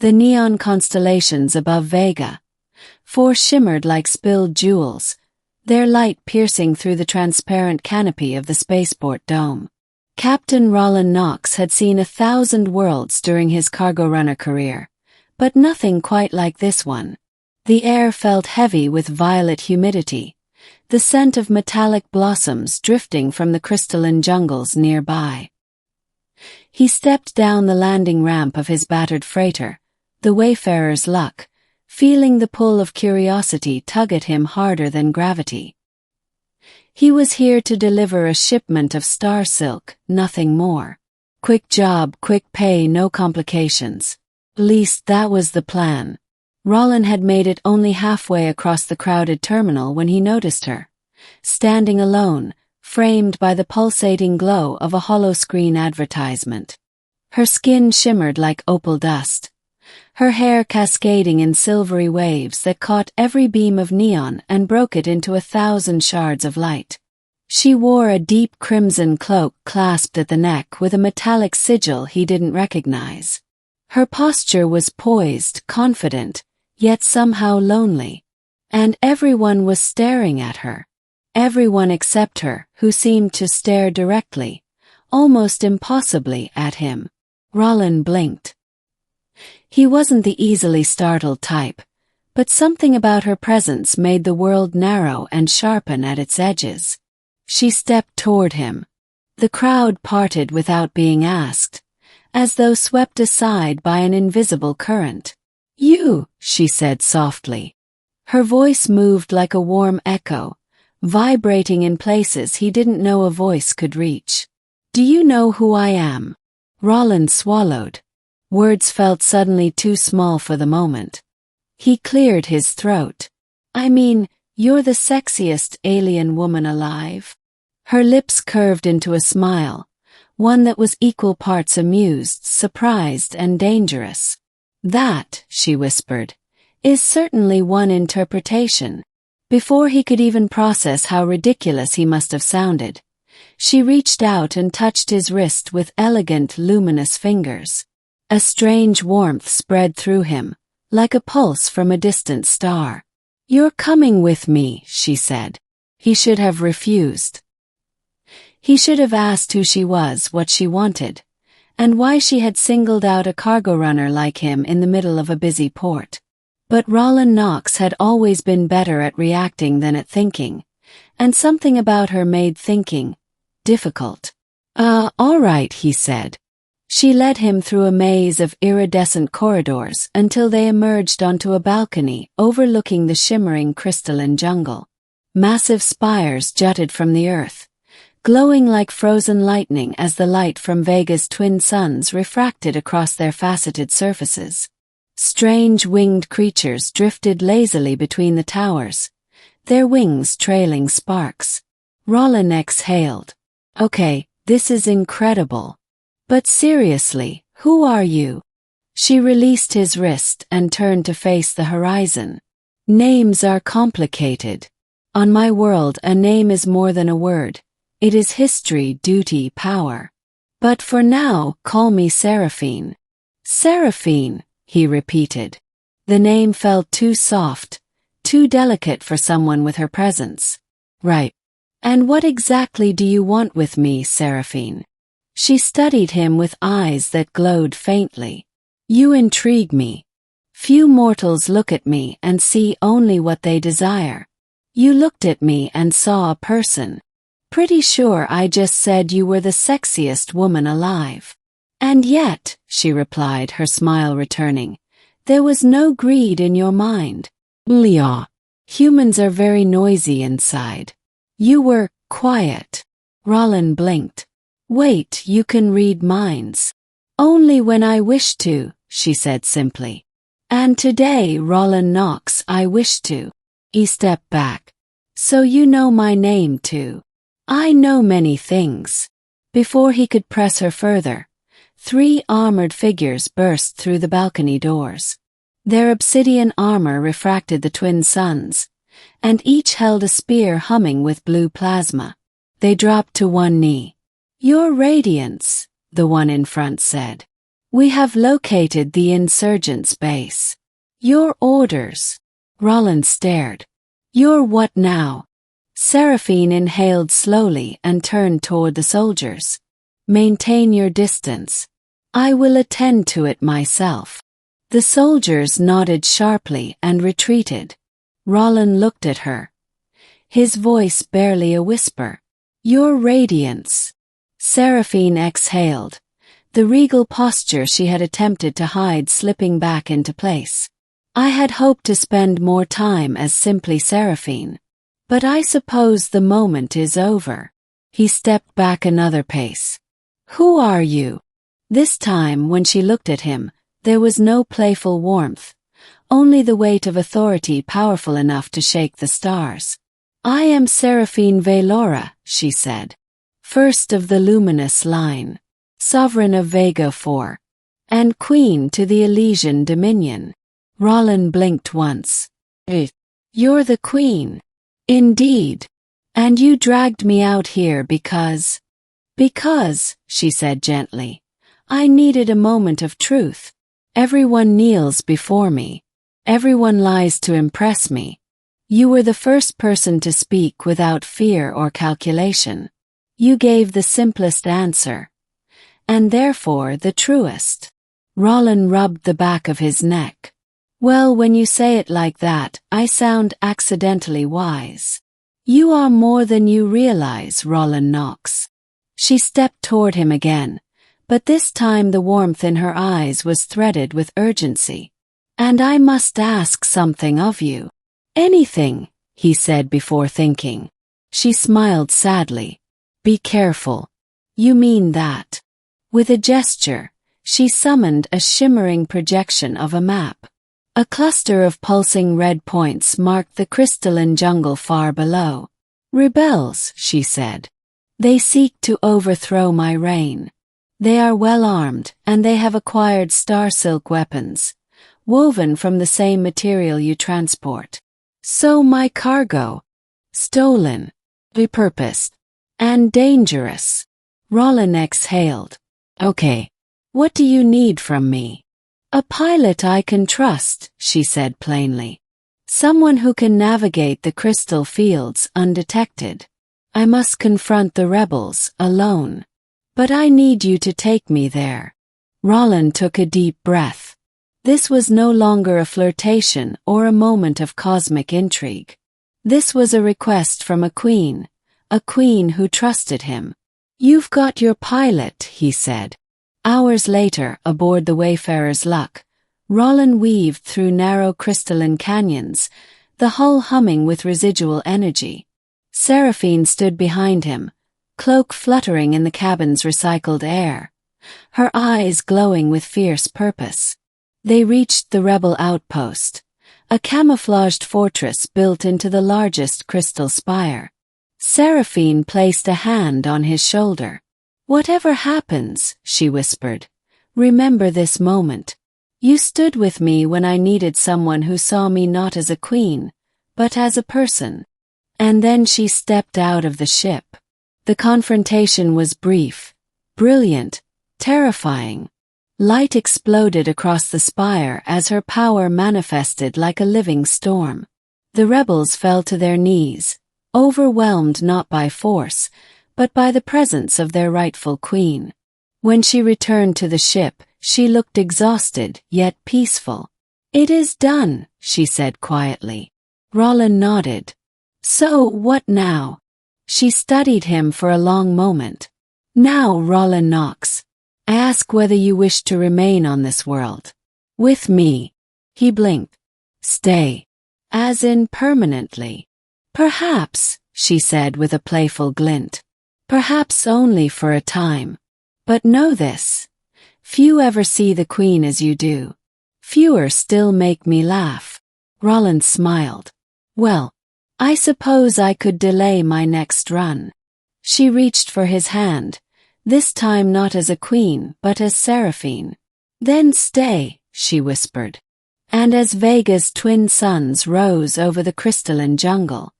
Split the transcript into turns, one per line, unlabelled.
The neon constellations above Vega. 4 shimmered like spilled jewels, their light piercing through the transparent canopy of the spaceport dome. Captain Roland Knox had seen 1,000 worlds during his cargo runner career, but nothing quite like this one. The air felt heavy with violet humidity, the scent of metallic blossoms drifting from the crystalline jungles nearby. He stepped down the landing ramp of his battered freighter, the wayfarer's luck, feeling the pull of curiosity tug at him harder than gravity. He was here to deliver a shipment of star silk, nothing more. Quick job, quick pay, no complications. At least that was the plan. Roland had made it only halfway across the crowded terminal when he noticed her, standing alone, framed by the pulsating glow of a hollow-screen advertisement. Her skin shimmered like opal dust, her hair cascading in silvery waves that caught every beam of neon and broke it into 1,000 shards of light. She wore a deep crimson cloak clasped at the neck with a metallic sigil he didn't recognize. Her posture was poised, confident, yet somehow lonely. And everyone was staring at her. Everyone except her, who seemed to stare directly, almost impossibly, at him. Roland blinked. He wasn't the easily startled type, but something about her presence made the world narrow and sharpen at its edges. She stepped toward him. The crowd parted without being asked, as though swept aside by an invisible current. "You," she said softly. Her voice moved like a warm echo, vibrating in places he didn't know a voice could reach. "Do you know who I am?" Roland swallowed. Words felt suddenly too small for the moment. He cleared his throat. "I mean, you're the sexiest alien woman alive." Her lips curved into a smile, one that was equal parts amused, surprised, and dangerous. "That," she whispered, "is certainly one interpretation." Before he could even process how ridiculous he must have sounded, she reached out and touched his wrist with elegant, luminous fingers. A strange warmth spread through him, like a pulse from a distant star. "You're coming with me," she said. He should have refused. He should have asked who she was, what she wanted, and why she had singled out a cargo runner like him in the middle of a busy port. But Roland Knox had always been better at reacting than at thinking, and something about her made thinking difficult. All right," he said. She led him through a maze of iridescent corridors until they emerged onto a balcony overlooking the shimmering crystalline jungle. Massive spires jutted from the earth, glowing like frozen lightning as the light from Vega's twin suns refracted across their faceted surfaces. Strange winged creatures drifted lazily between the towers, their wings trailing sparks. Roland exhaled. "Okay, this is incredible. But seriously, who are you?" She released his wrist and turned to face the horizon. "Names are complicated. On my world, a name is more than a word. It is history, duty, power. But for now, call me Seraphine." "Seraphine," he repeated. The name felt too soft, too delicate for someone with her presence. "Right. And what exactly do you want with me, Seraphine?" She studied him with eyes that glowed faintly. "You intrigue me. Few mortals look at me and see only what they desire. You looked at me and saw a person. Pretty sure I just said you were the sexiest woman alive." "And yet," she replied, her smile returning, "there was no greed in your mind." "Leah, humans are very noisy inside. You were quiet." Roland blinked. "Wait, you can read minds." "Only when I wish to," she said simply. "And today, Roland Knox, I wish to." He stepped back. "So you know my name too." "I know many things." Before he could press her further, 3 armored figures burst through the balcony doors. Their obsidian armor refracted the twin suns, and each held a spear humming with blue plasma. They dropped to one knee. "Your radiance," the one in front said. We have located the insurgents' base. Your orders. Roland stared. Your what now? Seraphine inhaled slowly and turned toward the soldiers. Maintain your distance. I will attend to it myself. The soldiers nodded sharply and retreated. Roland looked at her. His voice barely a whisper. Your radiance. Seraphine exhaled, the regal posture she had attempted to hide slipping back into place. I had hoped to spend more time as simply Seraphine. But I suppose the moment is over. He stepped back another pace. Who are you? This time, when she looked at him, there was no playful warmth, only the weight of authority powerful enough to shake the stars. I am Seraphine Velora, she said. First of the luminous line, sovereign of Vega IV, and queen to the Elysian dominion. Roland blinked once. You're the queen. Indeed. And you dragged me out here because, she said gently, I needed a moment of truth. Everyone kneels before me. Everyone lies to impress me. You were the first person to speak without fear or calculation. You gave the simplest answer. And therefore the truest. Roland rubbed the back of his neck. Well, when you say it like that, I sound accidentally wise. You are more than you realize, Roland Knox. She stepped toward him again, but this time the warmth in her eyes was threaded with urgency. And I must ask something of you. Anything, he said before thinking. She smiled sadly. Be careful. You mean that. With a gesture, she summoned a shimmering projection of a map. A cluster of pulsing red points marked the crystalline jungle far below. Rebels, she said. They seek to overthrow my reign. They are well armed, and they have acquired star silk weapons, woven from the same material you transport. So my cargo. Stolen. Repurposed. And dangerous. Roland exhaled. Okay. What do you need from me? A pilot I can trust, she said plainly. Someone who can navigate the crystal fields undetected. I must confront the rebels alone. But I need you to take me there. Roland took a deep breath. This was no longer a flirtation or a moment of cosmic intrigue. This was a request from a queen who trusted him. You've got your pilot, he said. Hours later, aboard the Wayfarer's Luck, Roland weaved through narrow crystalline canyons, the hull humming with residual energy. Seraphine stood behind him, cloak fluttering in the cabin's recycled air, her eyes glowing with fierce purpose. They reached the rebel outpost, a camouflaged fortress built into the largest crystal spire. Seraphine placed a hand on his shoulder. Whatever happens, she whispered, remember this moment. You stood with me when I needed someone who saw me not as a queen, but as a person. And then she stepped out of the ship. The confrontation was brief, brilliant, terrifying. Light exploded across the spire as her power manifested like a living storm. The rebels fell to their knees, overwhelmed not by force, but by the presence of their rightful queen. When she returned to the ship, she looked exhausted yet peaceful. It is done, she said quietly. Roland nodded. So what now? She studied him for a long moment. Now, Roland Knox, I ask whether you wish to remain on this world. With me. He blinked. Stay. As in permanently. Perhaps, she said with a playful glint. Perhaps only for a time. But know this. Few ever see the queen as you do. Fewer still make me laugh. Roland smiled. Well, I suppose I could delay my next run. She reached for his hand, this time not as a queen but as Seraphine. Then stay, she whispered. And as Vega's twin suns rose over the crystalline jungle,